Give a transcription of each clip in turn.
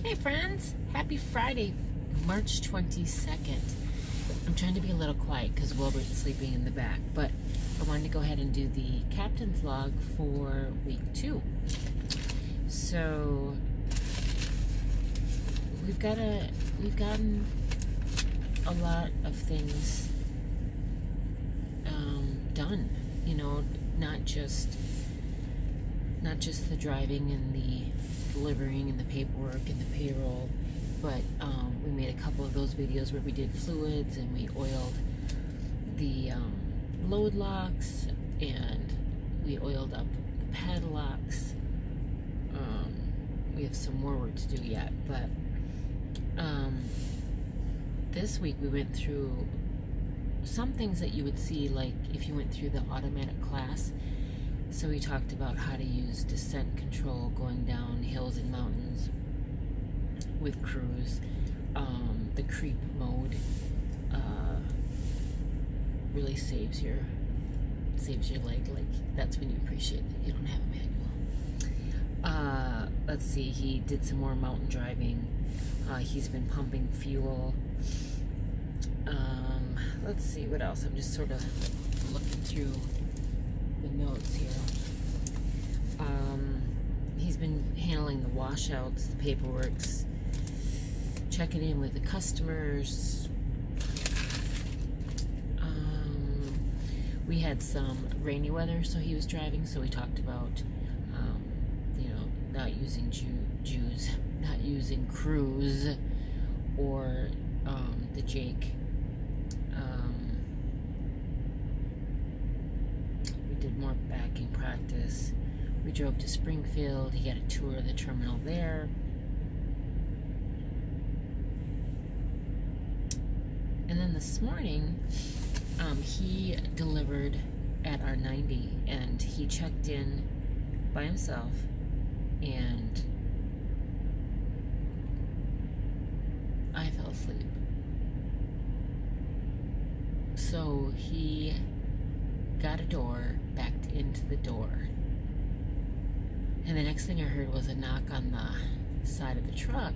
Hey friends, happy Friday, March 22nd. I'm trying to be a little quiet because Wilbert's sleeping in the back, but I wanted to go ahead and do the captain's log for week 2. So we've gotten a lot of things done, you know, not just the driving and the delivering and the paperwork and the payroll, but we made a couple of those videos where we did fluids and we oiled the load locks and we oiled up the padlocks. We have some more work to do yet, but this week we went through some things that you would see like if you went through the automatic class. So we talked about how to use descent control going down hills and mountains with cruise, the creep mode really saves your leg. Like, that's when you appreciate that you don't have a manual. Let's see, he did some more mountain driving. He's been pumping fuel. Let's see what else. I'm just sort of looking through the notes here. He's been handling the washouts, the paperworks, checking in with the customers. We had some rainy weather, so he was driving, so we talked about you know, not using not using cruise or the Jake. We did more backing practice. We drove to Springfield. He got a tour of the terminal there. And then this morning, he delivered at our 90, and he checked in by himself, and I fell asleep. So he got a door, backed into the door, and the next thing I heard was a knock on the side of the truck,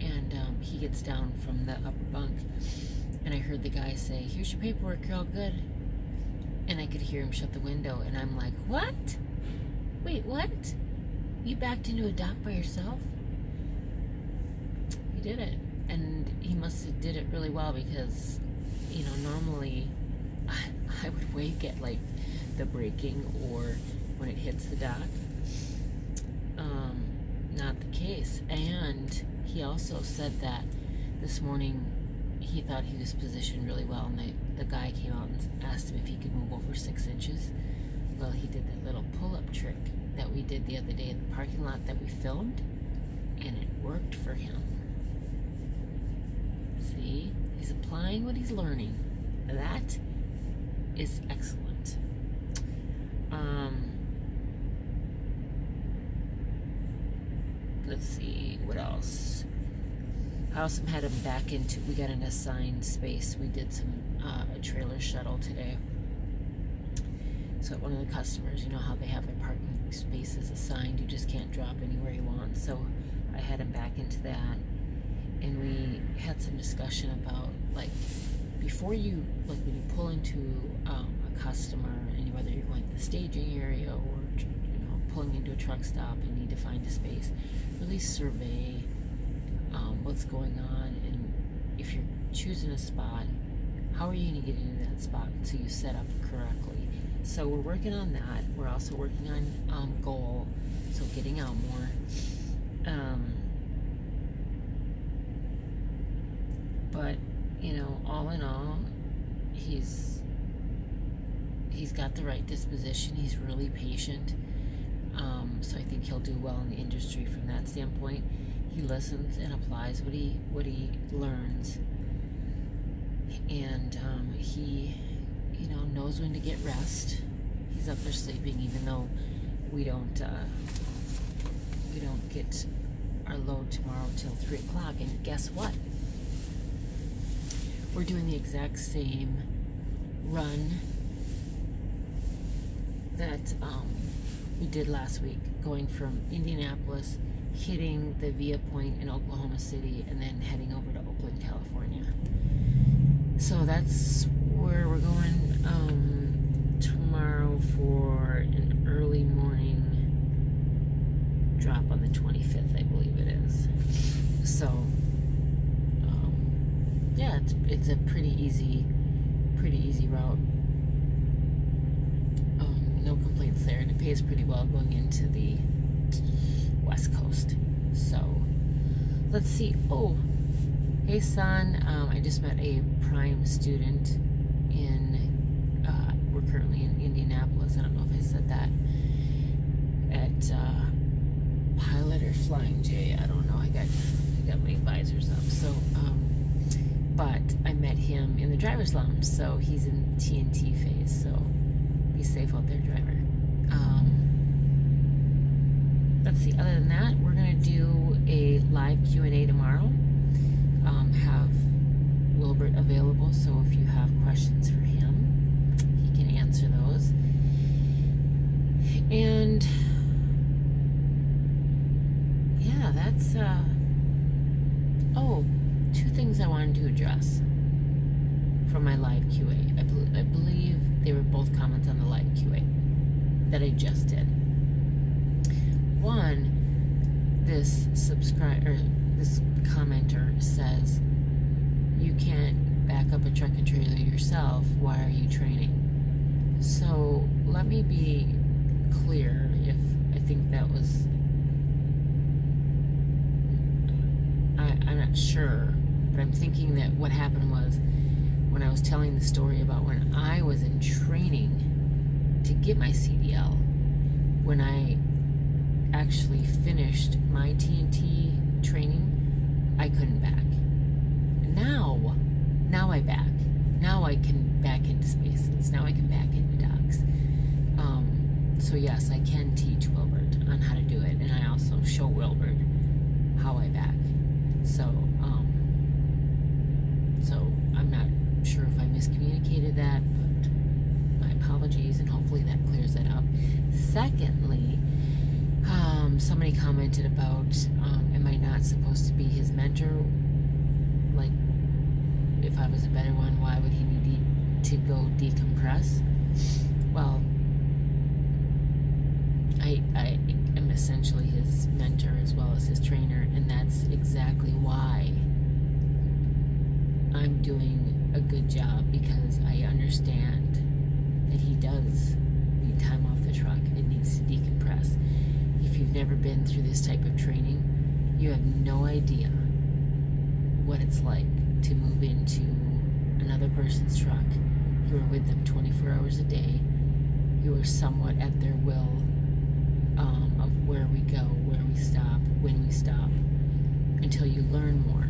and he gets down from the upper bunk, and I heard the guy say, "Here's your paperwork, you're all good." And I could hear him shut the window, and I'm like, "What? Wait, what? You backed into a dock by yourself?" He did it, and he must have did it really well, because, you know, normally I would wake at like the braking or when it hits the dock. Not the case. And he also said that this morning he thought he was positioned really well, and the guy came out and asked him if he could move over 6 inches. Well, he did that little pull-up trick that we did the other day in the parking lot that we filmed, and it worked for him. See, he's applying what he's learning. That is excellent. Let's see, what else? I also had him back into, we got an assigned space. We did some a trailer shuttle today. So at one of the customers, you know how they have their parking spaces assigned, you just can't drop anywhere you want. So I had him back into that, and we had some discussion about, like, before you, like when you pull into a customer, and whether you're going to the staging area or, you know, pulling into a truck stop and need to find a space, really survey what's going on, and if you're choosing a spot, how are you going to get into that spot so you set up correctly. So we're working on that. We're also working on goal, so getting out more. But, you know, all in all, he's got the right disposition. He's really patient. So I think he'll do well in the industry from that standpoint. He listens and applies what he learns, and he, you know, knows when to get rest. He's up there sleeping, even though we don't get our load tomorrow till 3 o'clock. And guess what? We're doing the exact same run that we did last week, going from Indianapolis hitting the Via Point in Oklahoma City and then heading over to Oakland, California. So that's where we're going tomorrow for an early morning drop on the 25th, I believe it is. So yeah, it's a pretty easy route. No complaints there, and it pays pretty well going into the West Coast. So let's see. Oh, hey son, I just met a prime student in we're currently in Indianapolis. I don't know if I said that, at Pilot or Flying J. I don't know. I got my visors up. So but I met him in the driver's lounge, so he's in TNT phase. So be safe out there, driver. Let's see. Other than that, we're gonna do a live Q&A tomorrow. Have Wilbert available, so if you have questions for him, he can answer those. And yeah, that's oh, two things I wanted to address from my live QA. I believe they were both comments on the live QA that I just did. One, this commenter says, you can't back up a truck and trailer yourself, why are you training? So let me be clear, if I think that was, I'm not sure, but I'm thinking that what happened was, when I was telling the story about when I was in training to get my CDL, when I actually finished my TNT training, I couldn't back. Now I back. Now I can back into spaces. Now I can back into docks. So yes, I can teach Wilbert on how to do it, and I also show Wilbert how I back. So I'm not sure if I miscommunicated that, but my apologies, and hopefully that clears it up. Secondly, somebody commented about, am I not supposed to be his mentor? Like, if I was a better one, why would he need to go decompress? Well, I am essentially his mentor as well as his trainer, and that's exactly why I'm doing a good job, because I understand that he does need time off the truck and needs to decompress. If you've never been through this type of training, you have no idea what it's like to move into another person's truck. You are with them 24 hours a day. You are somewhat at their will of where we go, where we stop, when we stop, until you learn more.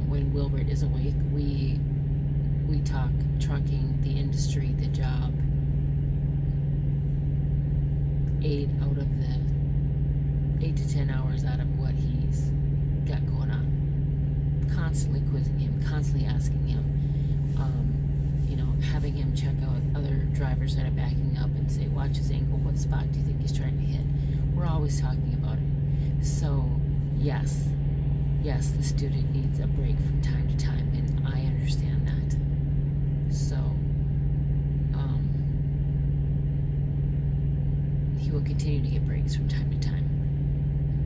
When Wilbert is awake, we talk trucking, the industry, the job. 8 to 10 hours out of what he's got going on. Constantly quizzing him, constantly asking him, having him check out other drivers that are backing up and say, watch his angle, what spot do you think he's trying to hit? We're always talking about it. So, yes, the student needs a break from time to time, and I understand that. So, he will continue to get breaks from time to time.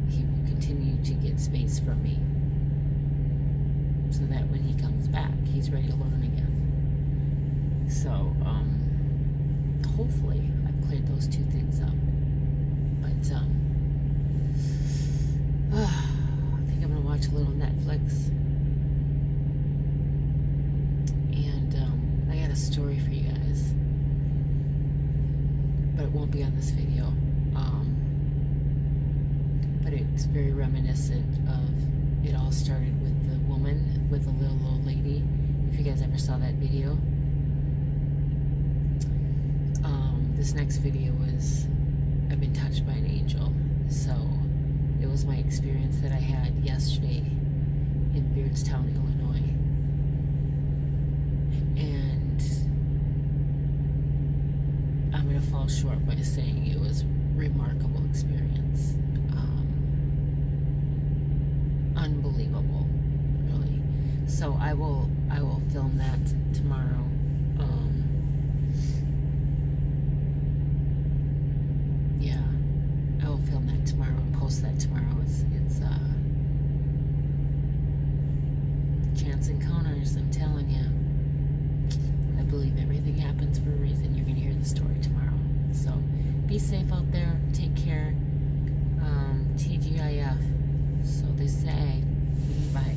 He will continue to get space from me, so that when he comes back, he's ready to learn again. So, hopefully I've cleared those two things up. But, I think I'm going to watch a little Netflix. And, I got a story for you guys. But it won't be on this video. But it's very reminiscent of, it all started with the woman, with the little old lady. If you guys ever saw that video. This next video was, I've been touched by an angel. So, it was my experience that I had yesterday in Beardstown, Illinois. And I'm going to fall short by saying it was a remarkable experience. So I will film that tomorrow. Yeah, I will film that tomorrow and post that tomorrow. It's chance encounters, I'm telling you. I believe everything happens for a reason. You're gonna hear the story tomorrow. So be safe out there. Take care. TGIF. So they say. Bye.